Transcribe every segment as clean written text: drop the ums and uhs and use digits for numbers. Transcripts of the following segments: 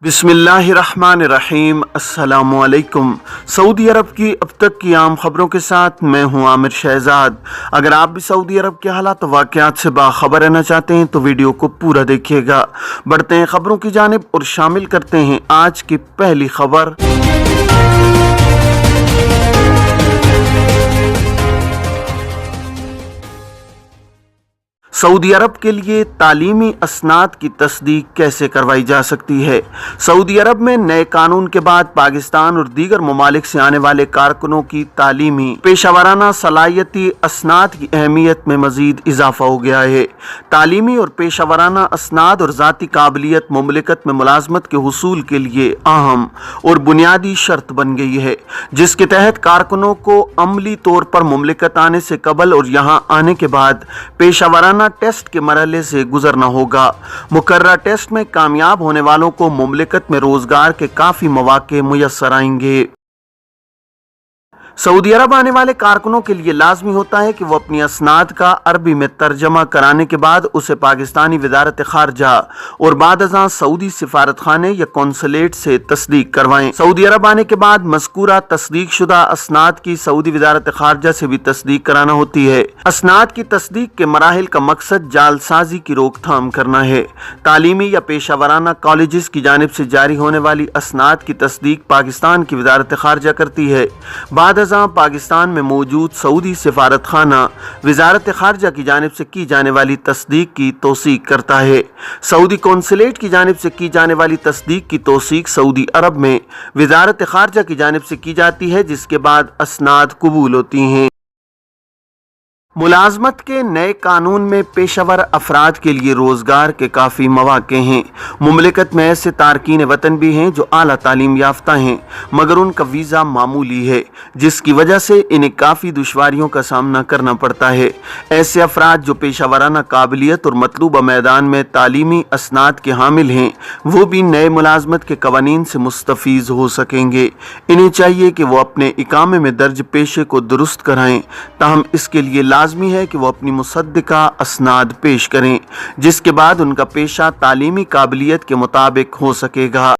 बिस्मिल्लाहिर्रहमानिर्रहीम। अस्सलामुअलैकुम। सऊदी अरब की अब तक की आम खबरों के साथ मैं हूं आमिर शहजाद। अगर आप भी सऊदी अरब के हालात वाक़यात से बाखबर रहना चाहते हैं तो वीडियो को पूरा देखिएगा। बढ़ते हैं खबरों की जानिब और शामिल करते हैं आज की पहली खबर। सऊदी अरब के लिए तालीमी असनाद की तस्दीक कैसे करवाई जा सकती है। सऊदी अरब में नए कानून के बाद पाकिस्तान और दीगर ममालिक से आने वाले कारकुनों की तालीमी पेशावराना सलाहियती असनाद की अहमियत में मजीद इजाफा हो गया है। तालीमी और पेशावराना असनाद और ज़ाती काबिलियत मुमलिकत में मुलाजमत के हुसूल के लिए अहम और बुनियादी शर्त बन गई है, जिसके तहत कारकुनों को अमली तौर पर मुमलिकत आने से कबल और यहाँ आने के बाद पेशावराना टेस्ट के मरहले से गुजरना होगा। मुकर्रर टेस्ट में कामयाब होने वालों को मुमलिकत में रोजगार के काफी मौके मुयस्सर आएंगे। सऊदी अरब आने वाले कारकुनों के लिए लाजमी होता है कि वो अपनी असनाद का अरबी में तर्जमा कराने के बाद उसे पाकिस्तानी वजारत खारजा और बाद अज़ां सऊदी सिफारत खाने या कौंसलेट से तस्दीक करवाएं। सऊदी अरब आने के बाद मज़कूरा तस्दीक शुदा असनाद की सऊदी वजारत खारजा से भी तस्दीक कराना होती है। असनाद की तस्दीक के मराहिल का मकसद जालसाजी की रोकथाम करना है। तालीमी या पेशावराना कॉलेज की जानिब से जारी होने वाली असनाद की तस्दीक पाकिस्तान की वजारत खारजा करती है। बाद पाकिस्तान में मौजूद सऊदी सिफारत खाना वजारत खारजा की जानिब से की जाने वाली तस्दीक की तौसीक करता है। सऊदी कौंसलेट की जानिब से की जाने वाली तस्दीक की तौसीक सऊदी अरब में वजारत खारजा की जानिब से की जाती है, जिसके बाद असनाद कबूल होती हैं। मुलाजमत के नए कानून में पेशावर अफराद के लिए रोज़गार के काफ़ी मौके हैं। मुमलिकत में ऐसे तारकीन वतन भी हैं जो आला तालीम याफ्ता हैं मगर उनका वीज़ा मामूली है, जिसकी वजह से इन्हें काफ़ी दुश्वारियों का सामना करना पड़ता है। ऐसे अफराद जो पेशावराना काबिलियत और मतलूबा मैदान में तालीमी असनाद के हामिल हैं वो भी नए मुलाजमत के कवानीन से मुस्तफ़ीज़ हो सकेंगे। इन्हें चाहिए कि वो अपने इकामे में दर्ज पेशे को दुरुस्त कराएँ, ताहम इसके लिए लाजमी है कि वो अपनी मुसद्दिका असनाद पेश करें, जिसके बाद उनका पेशा तालीमी काबिलियत के मुताबिक हो सकेगा।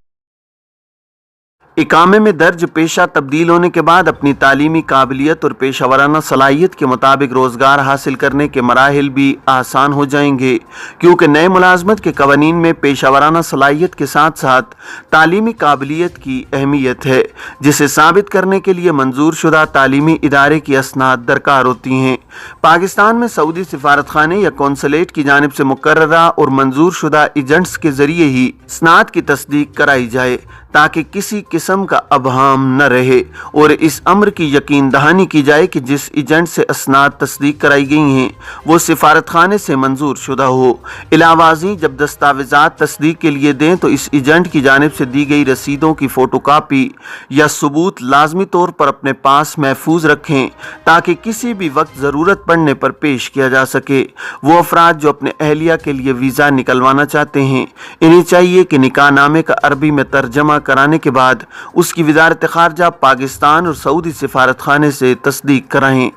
इकामे में दर्ज पेशा तब्दील होने के बाद अपनी तालीमी काबिलियत और पेशावराना सलाहियत के मुताबिक रोज़गार हासिल करने के मराहिल भी आसान हो जाएंगे, क्योंकि नए मुलाजमत के कवानीन में पेशावराना सलाहियत के साथ साथ तालीमी काबिलियत की अहमियत है, जिसे साबित करने के लिए मंजूर शुदा तालीमी इदारे की असनाद दरकार होती हैं। पाकिस्तान में सऊदी सिफारत खाने या कौंसलेट की जानिब से मुकर्ररा और मंजूर शुदा एजेंट्स के जरिए ही असनाद की तस्दीक कराई जाए, ताकि किसी किस्म का अबहाम न रहे और इस अम्र की यकीन दहानी की जाए कि जिस एजेंट से असनाद तस्दीक कराई गई हैं वो सिफारत खाने से मंजूर शुदा हो। इलावाजी जब दस्तावेज़ात तस्दीक के लिए दें तो इस एजेंट की जानिब से दी गई रसीदों की फ़ोटोकॉपी या सबूत लाजमी तौर पर अपने पास महफूज रखें, ताकि किसी भी वक्त ज़रूरत पड़ने पर पेश किया जा सके। वो अफराद जो अपने अहलिया के लिए वीज़ा निकलवाना चाहते हैं इन्हें चाहिए कि निकाह नामे का अरबी में तर्जमा कराने के बाद उसकी वजारत खारजा पाकिस्तान और सऊदी सिफारत खाने से तस्दीक कराएं।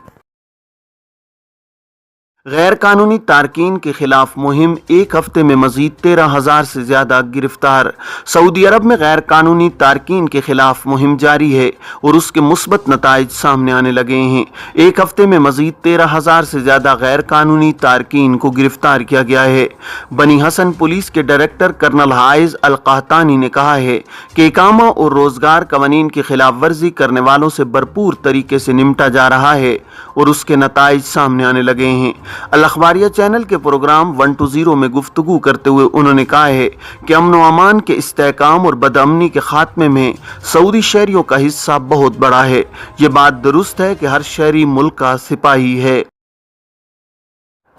गैर कानूनी तारकीन के खिलाफ मुहिम, एक हफ्ते में मजीद 13,000 से ज्यादा गिरफ्तार। सऊदी अरब में गैर कानूनी तारकीन के खिलाफ मुहिम जारी है और उसके मुस्बत नताइज सामने आने लगे हैं। एक हफ्ते में मजीद 13,000 से ज्यादा गैर कानूनी तारकीन को गिरफ्तार किया गया है। बनी हसन पुलिस के डायरेक्टर कर्नल हाइज अल कहतानी ने कहा है कि इकामा और रोजगार कवानीन की खिलाफ वर्जी करने वालों से भरपूर तरीके से निपटा जा रहा है और उसके नताइज सामने आने लगे हैं। अल अखबारिया चैनल के प्रोग्राम 120 में गुफ्तगू करते हुए उन्होंने कहा है कि अमन व अमान के इस्तेहकाम और बदअमनी के खात्मे में सऊदी शहरियों का हिस्सा बहुत बड़ा है। ये बात दुरुस्त है कि हर शहरी मुल्क का सिपाही है।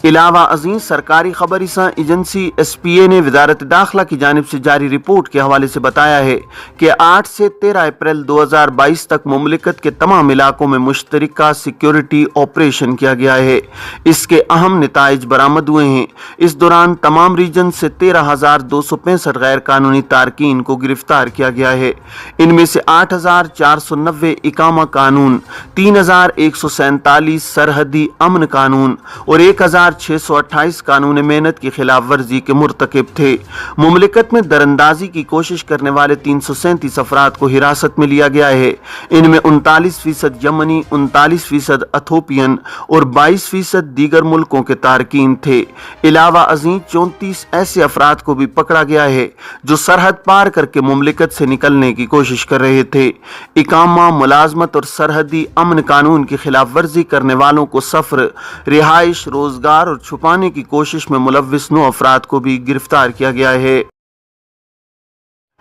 इलावा अजीम सरकारी खबरसां एजेंसी SPA ने वजारत दाखिला की जानिब से जारी रिपोर्ट के हवाले से बताया है कि 8 से 13 अप्रैल 2022 तक मुमलिकत के तमाम इलाकों में मुश्तरका सिक्योरिटी ऑपरेशन किया गया है। इसके अहम नताइज बरामद हुए हैं। इस दौरान तमाम रीजन से 13,265 गैर कानूनी तारकीन को गिरफ्तार किया गया है। इनमें से 8,490 इकामा कानून, 3,147 सरहदी अमन कानून और 1,000 1628 कानून मेहनत की खिलाफ वर्जी के मुर्तकिब थे। मुमलिकत में दरअंदाजी की कोशिश करने वाले 337 अफराद को हिरासत में लिया गया है। इनमें 39% यमनी, 39% अथोपियन और 22% दीगर मुल्कों के तारकीन थे। इलावा अजीम 34 ऐसे अफराद को भी पकड़ा गया है जो सरहद पार करके मुमलिकत से निकलने की कोशिश कर रहे थे। इकामा, मुलाजमत और सरहदी अमन कानून की खिलाफ वर्जी करने वालों को सफर, रिहाइश, रोजगार और छुपाने की कोशिश में मुलव्विस 9 अफराद को भी गिरफ्तार किया गया है।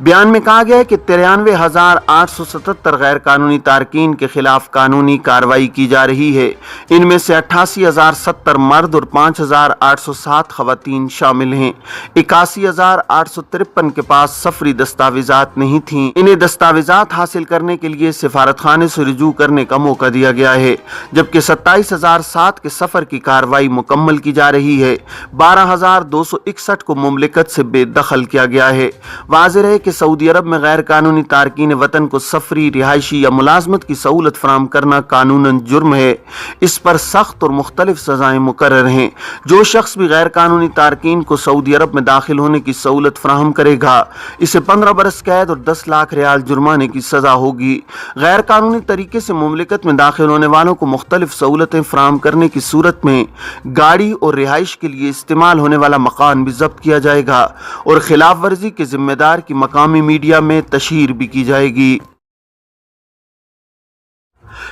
बयान में कहा गया है कि 93,877 गैर कानूनी तारकीन के खिलाफ कानूनी कार्रवाई की जा रही है। इनमें से 88,070 मर्द और 5,807 खवातीन शामिल हैं। 81,853 के पास सफरी दस्तावेजात नहीं थीं। इन्हें दस्तावेजात हासिल करने के लिए सिफारतखाने से रुजू करने का मौका दिया गया है, जबकि 27,007 के सफर की कार्रवाई मुकम्मल की जा रही है। 12,261 को मुमलिकत से बेदखल किया गया है। वाज़ेह है कि सऊदी अरब में गैर कानूनी तारकीन वतन को सफरी, रिहायशी या मुलाजमत की सहूलत फराहम करना कानूनन जुर्म है। इस पर सख्त और मुख्तलिफ सजाएं मुकर्रर हैं। जो शख्स भी गैर कानूनी तारकीन को सऊदी अरब में दाखिल होने की सहूलत फराहम करेगा, इसे 15 बरस कैद और 10 लाख रियाल जुर्माने की सजा होगी। गैर कानूनी तरीके से मुमलिकत में दाखिल होने वालों को मुख्तलिफ सहूलतें फराहम करने की सूरत में गाड़ी और रिहाइश के लिए इस्तेमाल होने वाला मकान भी जब्त किया जाएगा और खिलाफ वर्जी के जिम्मेदार की मकामी मीडिया में तशहीर भी की जाएगी।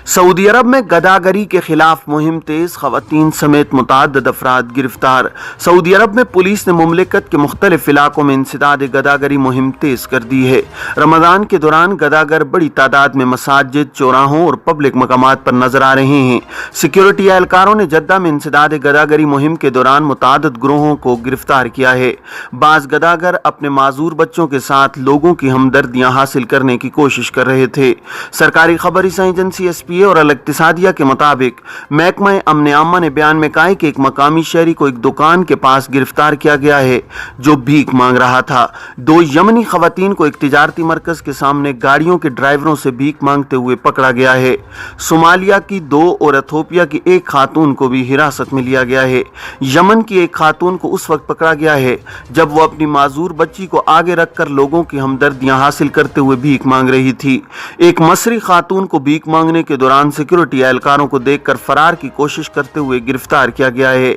सऊदी अरब में गदागरी के खिलाफ मुहिम तेज, खवातीन समेत मुतअद्दिद अफराद गिरफ्तार। सऊदी अरब में पुलिस ने मुमलिकत के मुख्तलिफ इलाकों में इंसदाद गदागरी मुहिम तेज कर दी है। रमजान के दौरान गदागर बड़ी तादाद में मसाजिद, चौराहों और पब्लिक मकामात पर नजर आ रहे हैं। सिक्योरिटी एहलकारों ने जद्दा में इंसदाद गदागरी मुहिम के दौरान मुतअद्दिद ग्रोहों को गिरफ्तार किया है। बाज गदागर अपने माजूर बच्चों के साथ लोगों की हमदर्दियां हासिल करने की कोशिश कर रहे थे। सरकारी खबर एजेंसी SPA और अल-इक्तिसादिया के मुताबिक महकमा अमन आमा ने बयान में कहा है कि एक मकामी शहरी को एक दुकान के पास गिरफ्तार किया गया है जो भीख मांग रहा था। 2 यमनी खवातीन को एक तिजारती मरकज के सामने गाड़ियों के ड्राइवरों से भीख मांगते हुए पकड़ा गया है। सोमालिया की 2 और इथियोपिया की 1 खातून को भी हिरासत में लिया गया है। यमन की 1 खातून को उस वक्त पकड़ा गया है जब वो अपनी माजूर बच्ची को आगे रखकर लोगों की हमदर्दियां हासिल करते हुए भीख मांग रही थी। एक मसरी खातून को भीख मांगने के दौरान सिक्योरिटी एहलकारों को देखकर फरार की कोशिश करते हुए गिरफ्तार किया गया है।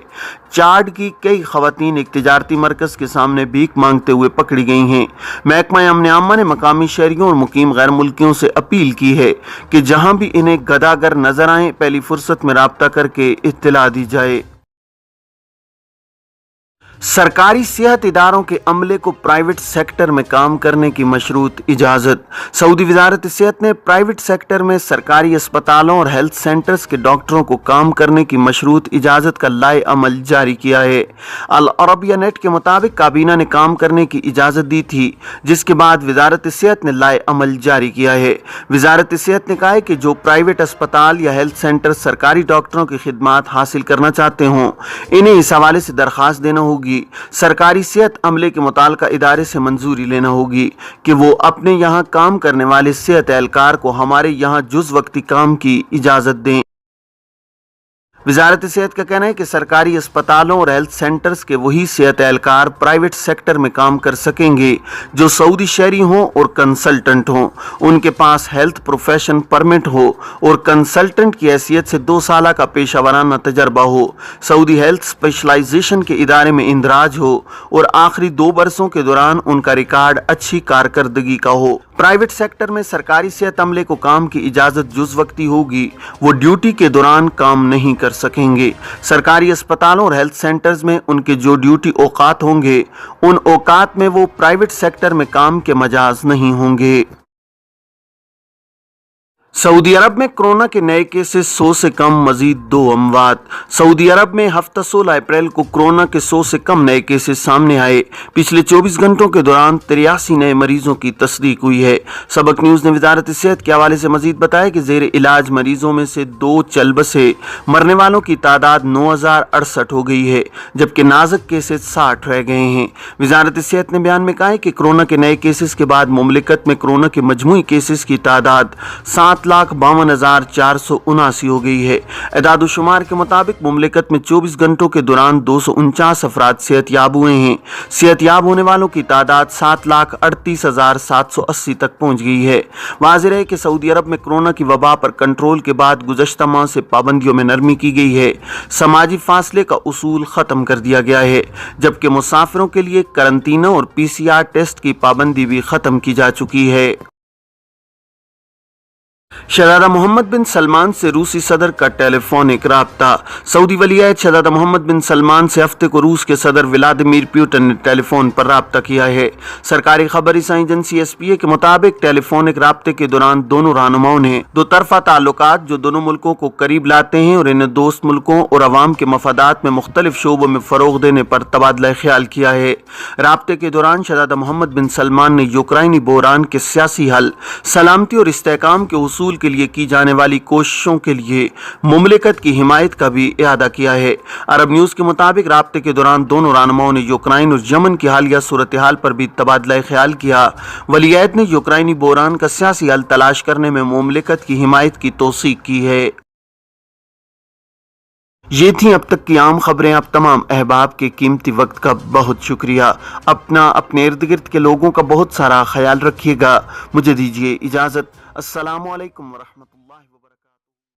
चाड की कई खवातीन एक तिजारती मरकज के सामने भीख मांगते हुए पकड़ी गई हैं। महकमा अमन आमा ने मकामी शहरियों और मुकीम गैर मुल्कियों से अपील की है कि जहां भी इन्हें गदागर नजर आए, पहली फुर्सत में राब्ता करके इत्तला दी जाए। सरकारी सेहत इदारों के अमले को प्राइवेट सेक्टर में काम करने की मशरूत इजाज़त। सऊदी वजारत सेहत ने प्राइवेट सेक्टर में सरकारी अस्पतालों और हेल्थ सेंटर्स के डॉक्टरों को काम करने की मशरूत इजाज़त का लाए अमल जारी किया है। अल अरबिया नेट के मुताबिक काबीना ने काम करने की इजाज़त दी थी, जिसके बाद वजारत सेहत ने लाए अमल जारी किया है। वजारत सेहत ने कहा है कि जो प्राइवेट अस्पताल या हेल्थ सेंटर सरकारी डॉक्टरों की खिदमात हासिल करना चाहते हों, इन्हें इस हवाले से दरख्वास्त देना होगी। सरकारी सेहत अमले के मुताल्लिका इदारे से मंजूरी लेना होगी कि वो अपने यहाँ काम करने वाले सेहत एहलकार को हमारे यहाँ जुज़ वक्ती काम की इजाज़त दें। वजारत सेहत का कहना है कि सरकारी अस्पतालों और हेल्थ सेंटर्स के वही सेहत एहलकार प्राइवेट सेक्टर में काम कर सकेंगे जो सऊदी शहरी हों और कंसल्टेंट हों, उनके पास हेल्थ प्रोफेशन परमिट हो और कंसल्टेंट की हैसियत से 2 साल का पेशा वराना तजर्बा हो, सऊदी हेल्थ स्पेशलाइजेशन के इदारे में इंदराज हो और आखिरी 2 बरसों के दौरान उनका रिकॉर्ड अच्छी कारकर्दगी का हो। प्राइवेट सेक्टर में सरकारी सेहत अमले को काम की इजाज़त जुज़ वक्ती होगी, वो ड्यूटी के दौरान काम नहीं कर सकेंगे। सरकारी अस्पतालों और हेल्थ सेंटर्स में उनके जो ड्यूटी औकात होंगे, उन औकात में वो प्राइवेट सेक्टर में काम के मजाज नहीं होंगे। सऊदी अरब में कोरोना के नए केसेस 100 से कम, मजीद 2 अमवात। सऊदी अरब में हफ्ता 16 अप्रैल को कोरोना के 100 से कम नए केसेस सामने आए। पिछले 24 घंटों के दौरान 83 नए मरीजों की तस्दीक हुई है। सबक न्यूज़ ने वजारत सेहत के हवाले से मजीद बताया कि जेर इलाज मरीजों में से 2 चल बसे। मरने वालों की तादाद 9068 हो गई है, जबकि नाजुक केसेस 60 रह गए हैं। वजारत सेहत ने बयान में कहा है कि कोरोना के नए केसेस के बाद मुमलिकत में कोरोना के मजमूई केसेस की तादाद 10,52,479 हो गई है। एदाद शुमार के मुताबिक मुमलिकत में 24 घंटों के दौरान 249 अफराद सेहतयाब हुए हैं। सेहतयाब होने वालों की तादाद 7,38,780 तक पहुँच गई है। वाज़ेह है कि सऊदी अरब में कोरोना की वबा पर कंट्रोल के बाद गुज़श्ता माह से पाबंदियों में नरमी की गई है। समाजी फासले का उसूल ख़त्म कर दिया गया है, जबकि मुसाफिरों के लिए करंतना और PCR टेस्ट की पाबंदी भी ख़त्म की जा चुकी है। शहज़ादा मोहम्मद बिन सलमान से रूसी सदर का टेलीफोनिक राब्ता। सऊदी वलीअहद शहज़ादा मोहम्मद बिन सलमान से हफ्ते को रूस के सदर व्लादिमीर पुतिन ने टेलीफोन पर राब्ता किया है। सरकारी खबर एजेंसी SPA के मुताबिक टेलीफोनिक राब्ते के दौरान दोनों रहनुमाओं ने दो तरफा ताल्लुकात जो दोनों मुल्कों को करीब लाते हैं और इन्हें दोस्त मुल्कों और अवाम के मफादात में मुख्तलिफ शोबों में फ़रोग देने पर तबादला ख्याल किया है। राब्ते के दौरान शहज़ादा मोहम्मद बिन सलमान ने यूक्राइनी बहरान के सियासी हल, सलामती और इस्तेहकाम के उसूल के लिए की जाने वाली कोशिशों के लिए मुमलिकत की हिमायत का भी इआदा किया है। अरब न्यूज़ के मुताबिक राब्ते के दौरान दोनों रहनुमाओं ने यूक्राइन और यमन की हालिया सूरत हाल पर भी तबादला ख्याल किया। वलीअहद ने यूक्राइनी बहरान का सियासी हल तलाश करने में मुमलिकत की हिमायत की तौसीक की है। ये थी अब तक की आम खबरें। आप तमाम अहबाब के कीमती वक्त का बहुत शुक्रिया। अपने इर्द गिर्द के लोगों का बहुत सारा ख्याल रखिएगा। मुझे दीजिए इजाज़त। अस्सलामु अलैकुम व रहमतुल्लाह।